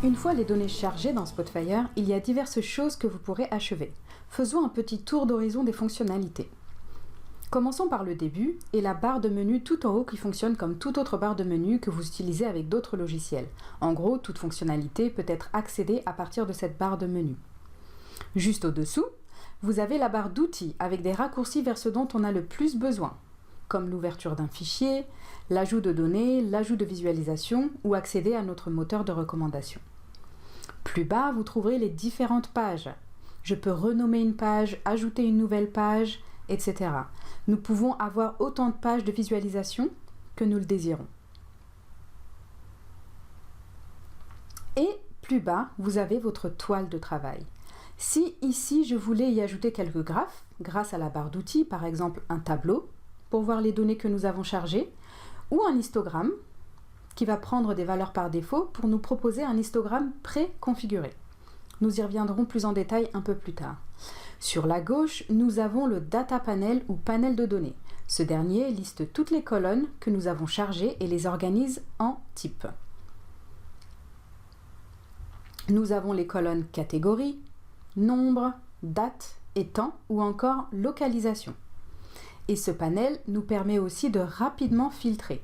Une fois les données chargées dans Spotfire, il y a diverses choses que vous pourrez achever. Faisons un petit tour d'horizon des fonctionnalités. Commençons par le début et la barre de menu tout en haut qui fonctionne comme toute autre barre de menu que vous utilisez avec d'autres logiciels. En gros, toute fonctionnalité peut être accédée à partir de cette barre de menu. Juste au-dessous, vous avez la barre d'outils avec des raccourcis vers ce dont on a le plus besoin, comme l'ouverture d'un fichier, l'ajout de données, l'ajout de visualisation ou accéder à notre moteur de recommandation. Plus bas, vous trouverez les différentes pages. Je peux renommer une page, ajouter une nouvelle page, etc. Nous pouvons avoir autant de pages de visualisation que nous le désirons. Et plus bas, vous avez votre toile de travail. Si ici, je voulais y ajouter quelques graphes, grâce à la barre d'outils, par exemple un tableau, pour voir les données que nous avons chargées, ou un histogramme, qui va prendre des valeurs par défaut pour nous proposer un histogramme préconfiguré. Nous y reviendrons plus en détail un peu plus tard. Sur la gauche, nous avons le Data Panel ou panel de données. Ce dernier liste toutes les colonnes que nous avons chargées et les organise en types. Nous avons les colonnes catégorie, nombre, date et temps ou encore localisation. Et ce panel nous permet aussi de rapidement filtrer.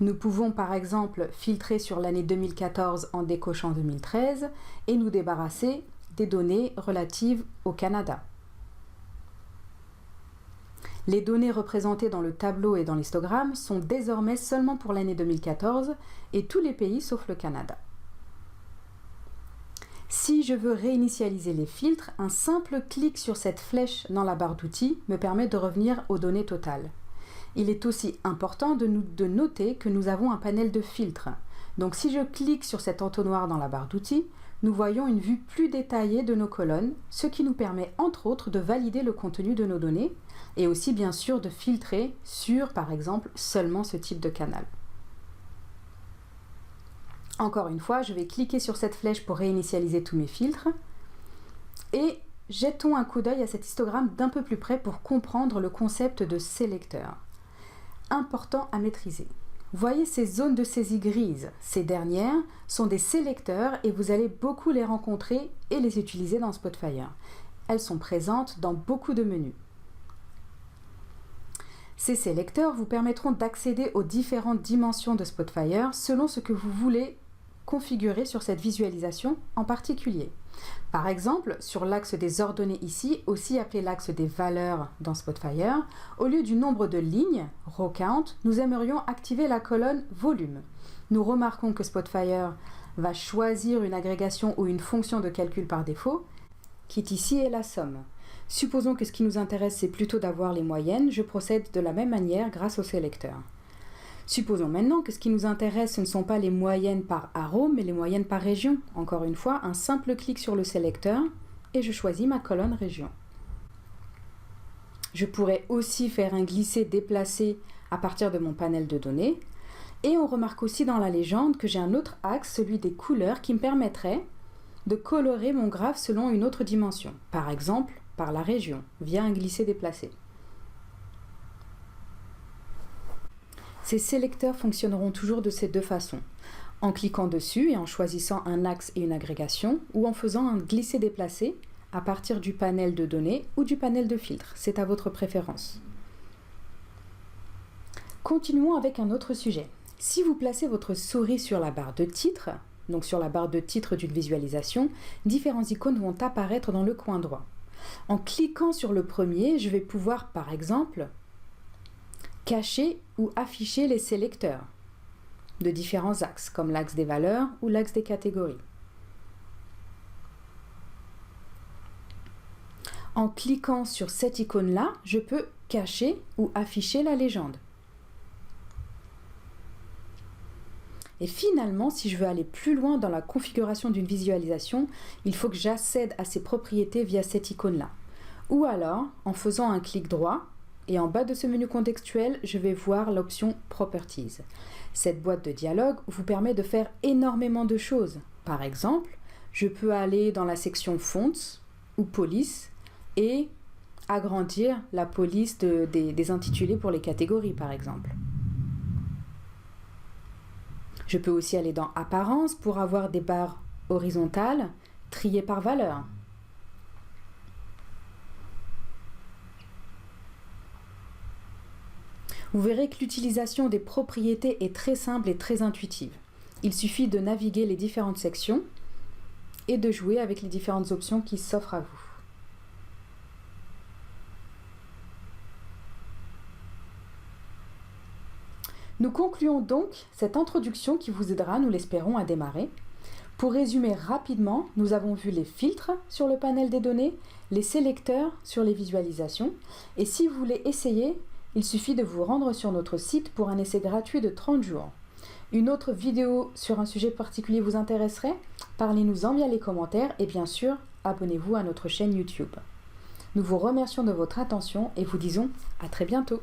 Nous pouvons par exemple filtrer sur l'année 2014 en décochant 2013 et nous débarrasser des données relatives au Canada. Les données représentées dans le tableau et dans l'histogramme sont désormais seulement pour l'année 2014 et tous les pays sauf le Canada. Si je veux réinitialiser les filtres, un simple clic sur cette flèche dans la barre d'outils me permet de revenir aux données totales. Il est aussi important de noter que nous avons un panel de filtres. Donc si je clique sur cet entonnoir dans la barre d'outils, nous voyons une vue plus détaillée de nos colonnes, ce qui nous permet entre autres de valider le contenu de nos données et aussi bien sûr de filtrer sur par exemple seulement ce type de canal. Encore une fois, je vais cliquer sur cette flèche pour réinitialiser tous mes filtres et jetons un coup d'œil à cet histogramme d'un peu plus près pour comprendre le concept de sélecteur. Important à maîtriser. Voyez ces zones de saisie grises. Ces dernières sont des sélecteurs et vous allez beaucoup les rencontrer et les utiliser dans Spotfire. Elles sont présentes dans beaucoup de menus. Ces sélecteurs vous permettront d'accéder aux différentes dimensions de Spotfire selon ce que vous voulez configurer sur cette visualisation en particulier. Par exemple, sur l'axe des ordonnées ici, aussi appelé l'axe des valeurs dans Spotfire, au lieu du nombre de lignes, row count, nous aimerions activer la colonne volume. Nous remarquons que Spotfire va choisir une agrégation ou une fonction de calcul par défaut, qui ici est la somme. Supposons que ce qui nous intéresse c'est plutôt d'avoir les moyennes, je procède de la même manière grâce au sélecteur. Supposons maintenant que ce qui nous intéresse, ce ne sont pas les moyennes par arrow, mais les moyennes par région. Encore une fois, un simple clic sur le sélecteur et je choisis ma colonne région. Je pourrais aussi faire un glisser-déplacer à partir de mon panel de données. Et on remarque aussi dans la légende que j'ai un autre axe, celui des couleurs, qui me permettrait de colorer mon graphe selon une autre dimension. Par exemple, par la région, via un glisser-déplacer. Ces sélecteurs fonctionneront toujours de ces deux façons, en cliquant dessus et en choisissant un axe et une agrégation, ou en faisant un glisser-déplacer à partir du panel de données ou du panel de filtre, c'est à votre préférence. Continuons avec un autre sujet. Si vous placez votre souris sur la barre de titre, donc sur la barre de titre d'une visualisation, différents icônes vont apparaître dans le coin droit. En cliquant sur le premier, je vais pouvoir par exemple cacher ou afficher les sélecteurs de différents axes, comme l'axe des valeurs ou l'axe des catégories. En cliquant sur cette icône-là, je peux cacher ou afficher la légende. Et finalement, si je veux aller plus loin dans la configuration d'une visualisation, il faut que j'accède à ses propriétés via cette icône-là. Ou alors, en faisant un clic droit, et en bas de ce menu contextuel, je vais voir l'option Properties. Cette boîte de dialogue vous permet de faire énormément de choses. Par exemple, je peux aller dans la section Fonts ou Police et agrandir la police des intitulés pour les catégories, par exemple. Je peux aussi aller dans Apparence pour avoir des barres horizontales triées par valeur. Vous verrez que l'utilisation des propriétés est très simple et très intuitive. Il suffit de naviguer les différentes sections et de jouer avec les différentes options qui s'offrent à vous. Nous concluons donc cette introduction qui vous aidera, nous l'espérons, à démarrer. Pour résumer rapidement, nous avons vu les filtres sur le panel des données, les sélecteurs sur les visualisations. Et si vous voulez essayer, il suffit de vous rendre sur notre site pour un essai gratuit de 30 jours. Une autre vidéo sur un sujet particulier vous intéresserait? Parlez-nous-en via les commentaires et bien sûr, abonnez-vous à notre chaîne YouTube. Nous vous remercions de votre attention et vous disons à très bientôt.